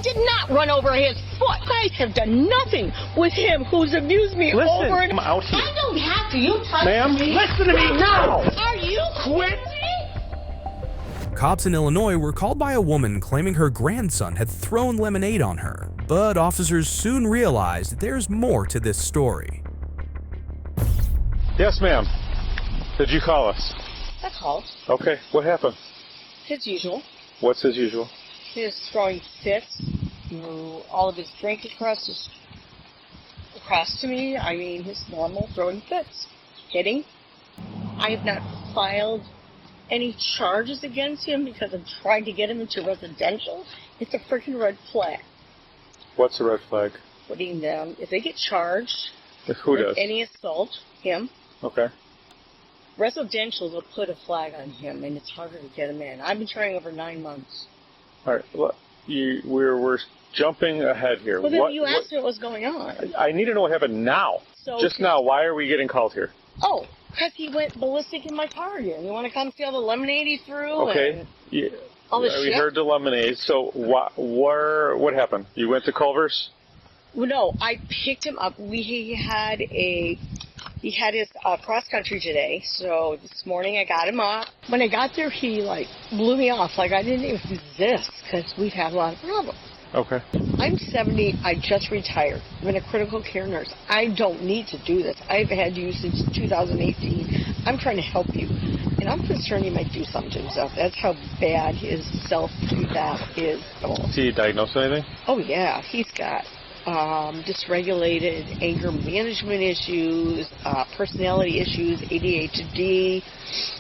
did not run over his foot. I have done nothing with him who's abused me over and I'm out here. I don't have to. You touch Ma'am, me. listen to me now. Are you Quit. Cops in Illinois were called by a woman claiming her grandson had thrown lemonade on her, but officers soon realized there's more to this story. Yes, ma'am. Did you call us? I called. Okay, what happened? As usual. What's as usual? He's throwing fits. All of his drink across to me. I mean, his normal throwing fits. Hitting. I have not filed any charges against him because I'm trying to get him into residential. It's a freaking red flag. What's a red flag? Putting them, if they get charged Who with does? any assault, him, Okay. residential will put a flag on him, and it's harder to get him in. I've been trying over 9 months. All right. We're jumping ahead here. Well, then you asked me what was going on. I need to know what happened now. So, Just now. Why are we getting called here? Oh, because he went ballistic in my car again. You want to come see all the lemonade he threw? Okay. And Yeah. all this We shit? heard the lemonade. So what happened? You went to Culver's? Well, no, I picked him up. He had his cross country today, so this morning I got him up. When I got there, he blew me off, like I didn't even exist, because we've had a lot of problems. Okay. I'm 70. I just retired. I'm a critical care nurse. I don't need to do this. I've had you since 2018. I'm trying to help you, and I'm concerned he might do something to himself. That's how bad his self-doubt is. Did he diagnose anything? Oh yeah, he's got dysregulated anger management issues, personality issues, ADHD.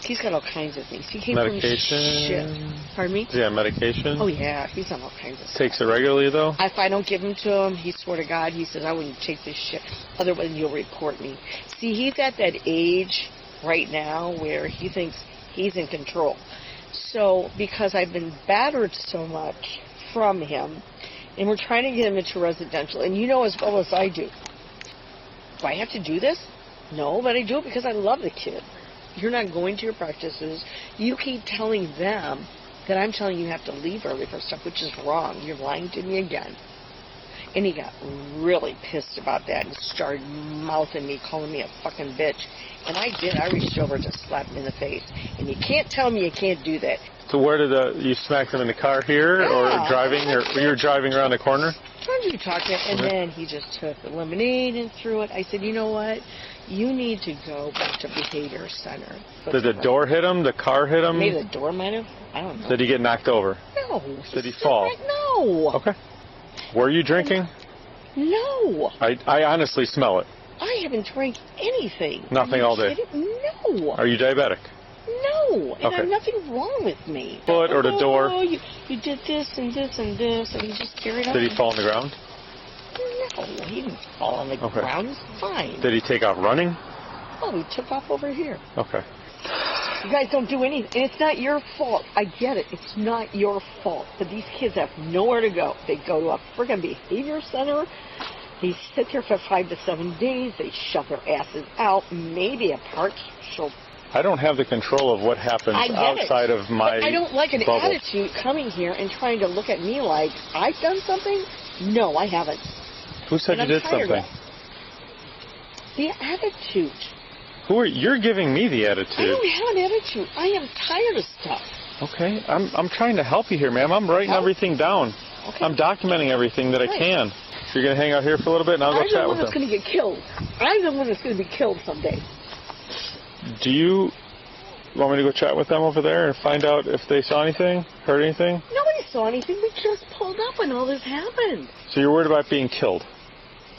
He's got all kinds of things. He came Medication? from shit. Pardon me? Yeah, medication? Oh yeah, he's on all kinds of stuff. Takes it regularly, though? If I don't give him to him, he swore to God, he says, I wouldn't take this shit. Otherwise, you'll report me. See, he's at that age right now where he thinks he's in control. So, because I've been battered so much from him, and we're trying to get him into residential, and you know as well as I do. Do I have to do this? No, but I do it because I love the kid. You're not going to your practices. You keep telling them that I'm telling you have to leave early for stuff, which is wrong. You're lying to me again. And he got really pissed about that and started mouthing me, calling me a fucking bitch. And I did. I reached over to slap him in the face. And you can't tell me you can't do that. So where did you smack him in the car here, or driving, or you were driving around the corner? Trying to talk to him, and then he just took the lemonade and threw it. I said, you know what? You need to go back to behavior center. Did the door hit him? The car hit him? Maybe the door might have. I don't know. Did he get knocked over? No. Did he fall? No. Okay. Were you drinking? No. I honestly smell it. I haven't drank anything. Nothing all day? No. Are you diabetic? No. And Okay. there's nothing wrong with me. Foot or the door? Oh, you did this and this and this, and he just carried on. Did he fall on the ground? No, he didn't fall on the ground. He's fine. Did he take off running? Oh, he took off over here. Okay. You guys don't do anything. And it's not your fault. I get it. It's not your fault. But these kids have nowhere to go. They go to a friggin' behavior center. They sit there for 5 to 7 days. They shut their asses out. Maybe a partial. I don't have the control of what happens outside of my But I don't like an bubble. attitude coming here and trying to look at me like I've done something. No, I haven't. Who said And you I'm did tired something? of the attitude. You're giving me the I attitude. don't have an attitude. I am tired of stuff. Okay, I'm trying to help you here, ma'am. I'm writing everything down. Okay. I'm documenting everything that I can. So you're going to hang out here for a little bit, and I'll go I'm chat the with one that's them. going to get killed. I'm the one that's going to be killed someday. Do you want me to go chat with them over there and find out if they saw anything, heard anything? Nobody saw anything. We just pulled up when all this happened. So you're worried about being killed?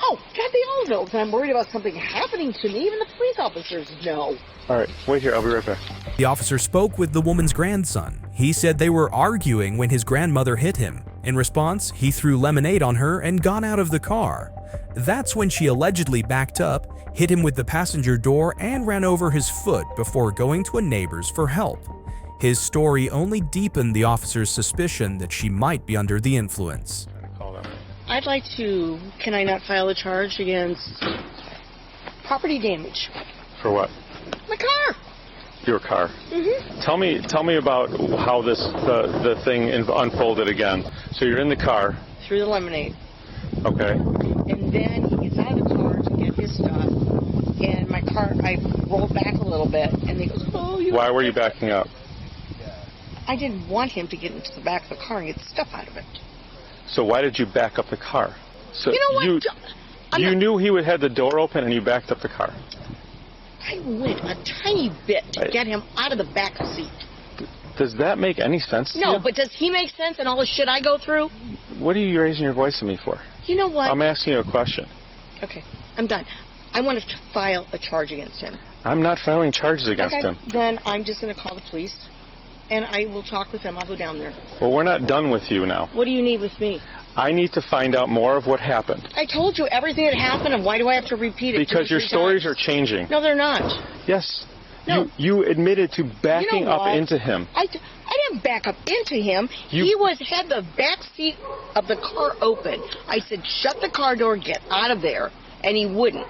Oh, God, they all know that I'm worried about something happening to me. Even the police officers know. All right, wait here. I'll be right back. The officer spoke with the woman's grandson. He said they were arguing when his grandmother hit him. In response, he threw lemonade on her and got out of the car. That's when she allegedly backed up, hit him with the passenger door, and ran over his foot before going to a neighbor's for help. His story only deepened the officer's suspicion that she might be under the influence. I'd like to, can I not file a charge against property damage? For what? My car. Your car. Mm-hmm. Tell me about how the thing unfolded again. So you're in the car. threw the lemonade. Okay. And then he gets out of the car to get his stuff. And my car, I rolled back a little bit. And he goes, oh, you. Why were you backing up? I didn't want him to get into the back of the car and get the stuff out of it. So why did you back up the car? So you know what? You knew he would have the door open and you backed up the car. I went a tiny bit to get him out of the back seat. Does that make any sense to you? No, but does he make sense in all the shit I go through? What are you raising your voice at me for? You know what? I'm asking you a question. Okay, I'm done. I want to file a charge against him. I'm not filing charges against him. Then I'm just going to call the police, and I will talk with them. I'll go down there. Well, we're not done with you now. What do you need with me? I need to find out more of what happened. I told you everything that happened, and why do I have to repeat it? Because your stories are changing. No, they're not. Yes. No. You admitted to backing up into him. I didn't back up into him. He had the back seat of the car open. I said, shut the car door, get out of there, and he wouldn't.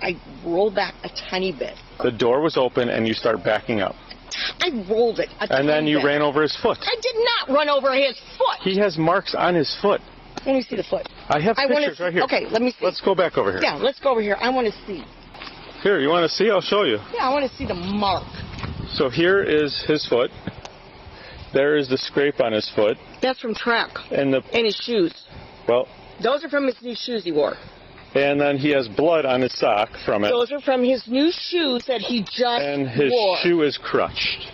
I rolled back a tiny bit. The door was open, and you start backing up. I rolled it a tiny bit. And then you ran over his foot. I did not run over his foot. He has marks on his foot. Let me see the foot. I have pictures right here. Okay, let me see. Let's go back over here. Yeah, let's go over here. I want to see. Here, you want to see? I'll show you. Yeah, I want to see the mark. So here is his foot. There is the scrape on his foot. That's from track. And his shoes. Well. Those are from his new shoes he wore. And then he has blood on his sock from it. Those are from his new shoes that he just wore. And his shoe is crushed.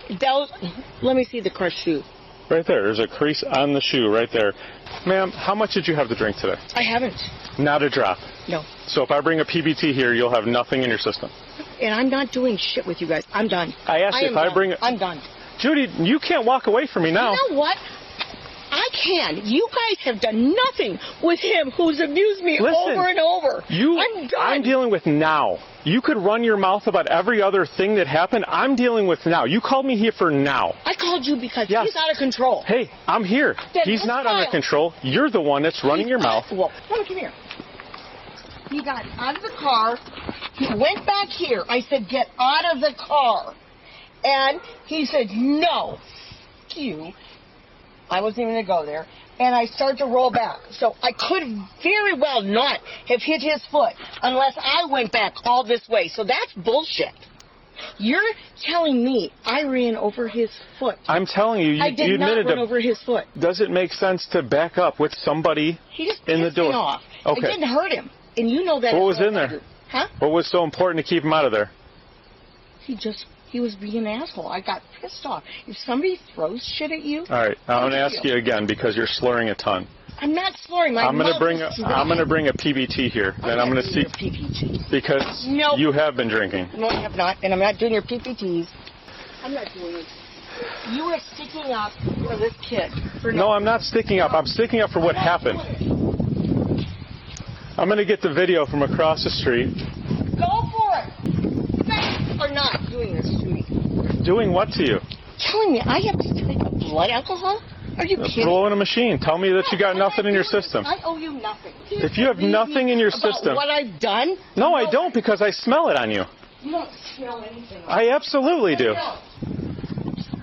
Let me see the crushed shoe. Right there. There's a crease on the shoe right there. Ma'am, how much did you have to drink today? I haven't. Not a drop. No. So if I bring a PBT here, you'll have nothing in your system. And I'm not doing shit with you guys. I'm done. I asked you if I bring it. I'm done. Judy, you can't walk away from me now. You know what? I can. You guys have done nothing with him who's abused me over and over. I'm done. I'm dealing with now. You could run your mouth about every other thing that happened. I'm dealing with now. You called me here for now. I called you because he's out of control. Hey, I'm here. He's not under control. You're the one that's running your mouth. Well, come here. He got out of the car. He went back here. I said, get out of the car. And he said, no. F*** you. I wasn't even going to go there. And I started to roll back. So I could very well not have hit his foot unless I went back all this way. So that's bullshit. You're telling me I ran over his foot. I'm telling you, I did not run over his foot. Does it make sense to back up with somebody in the door? He just pissed me off. Okay. I didn't hurt him. And you know that. What was in there? Huh? What was so important to keep him out of there? He was being an asshole. I got pissed off. If somebody throws shit at you... All right, I'm going to ask you again because you're slurring a ton. I'm not slurring. I'm going to bring a PBT here, and I'm going to see... PBT. Because you have been drinking. No, I have not, and I'm not doing your PBTs. I'm not doing it. You are sticking up for this kid. No, I'm not sticking up. I'm sticking up for what happened. I'm going to get the video from across the street. Go for it. You are not doing this to me. Doing what to you? Telling me I have to take a blood alcohol? Are you kidding? Blow in a machine. Tell me that you got nothing in your system. I owe you nothing. If you have nothing in your system... what I've done? No, I don't, because I smell it on you. You don't smell anything. I absolutely do.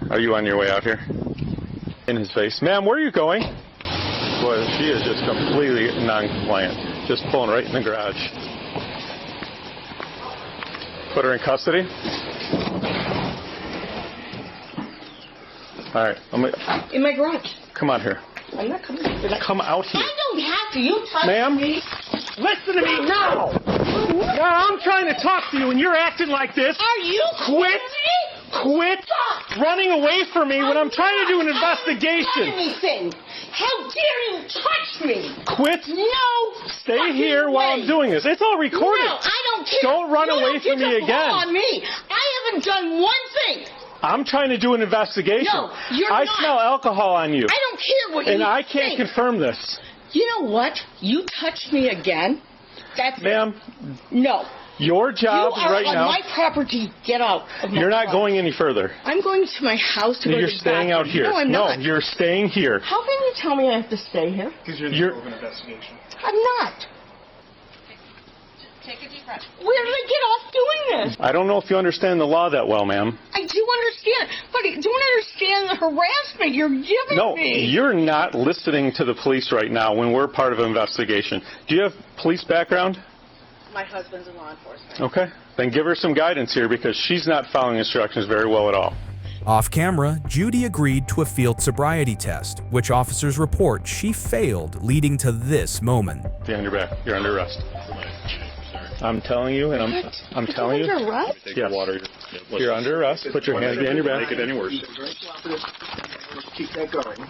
Are you on your way out here? In his face. Ma'am, where are you going? Boy, she is just completely non-compliant. Just pulling right in the garage. Put her in custody? All right. In my garage. Come on here. I'm not coming. Come out here. I don't have to. You touch Ma'am, me. listen to me now. Now I'm trying to talk to you, and you're acting like this. Are you Quit running away from me when I'm trying to do an investigation. Anything. How dare you touch me? Quit. No. Stay here while I'm doing this. It's all recorded. No, I don't care. Don't run away from me again. On me. I haven't done one thing. I'm trying to do an investigation. No, you're I not. smell alcohol on you. I don't care what you And I think. can't confirm this. You know what? You touch me again. That's Ma'am. No. Your job right now. You are on my property. Get out of my You're not property. going any further. I'm going to my house to go to You're the staying bathroom. out here. No, I'm not. You're staying here. How can you tell me I have to stay here? Because you're in the middle of an investigation. I'm not. Take a deep breath. Where did I get off doing this? I don't know if you understand the law that well, ma'am. I do understand, but I don't understand the harassment you're giving No, me. you're not listening to the police right now when we're part of an investigation. Do you have police background? My husband's in law enforcement. Okay. Then give her some guidance here because she's not following instructions very well at all. Off camera, Judy agreed to a field sobriety test, which officers report she failed, leading to this moment. Behind your back. You're under arrest. I'm telling you, and I'm telling you. Under arrest? Yes. You're under arrest. Put your hands behind your back. Make it any worse. Keep that going.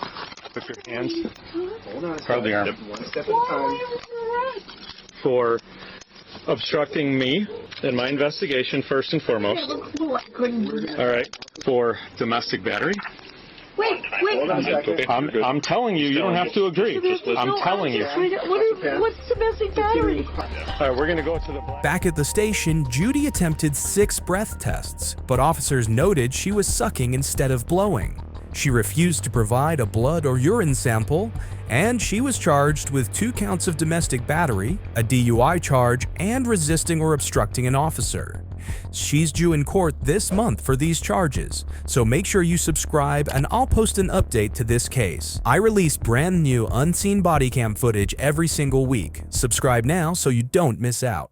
Put your hands. Hold on. Proud the arm. One step at a time. For obstructing me in my investigation, first and foremost. All right. For domestic battery. Wait. Hold on a second. I'm telling you, you don't have to agree. I'm telling you. What's domestic battery? All right, we're going to go to the black. Back at the station, Judy attempted 6 breath tests, but officers noted she was sucking instead of blowing. She refused to provide a blood or urine sample, and she was charged with 2 counts of domestic battery, a DUI charge, and resisting or obstructing an officer. She's due in court this month for these charges, so make sure you subscribe and I'll post an update to this case. I release brand new unseen body cam footage every single week. Subscribe now so you don't miss out.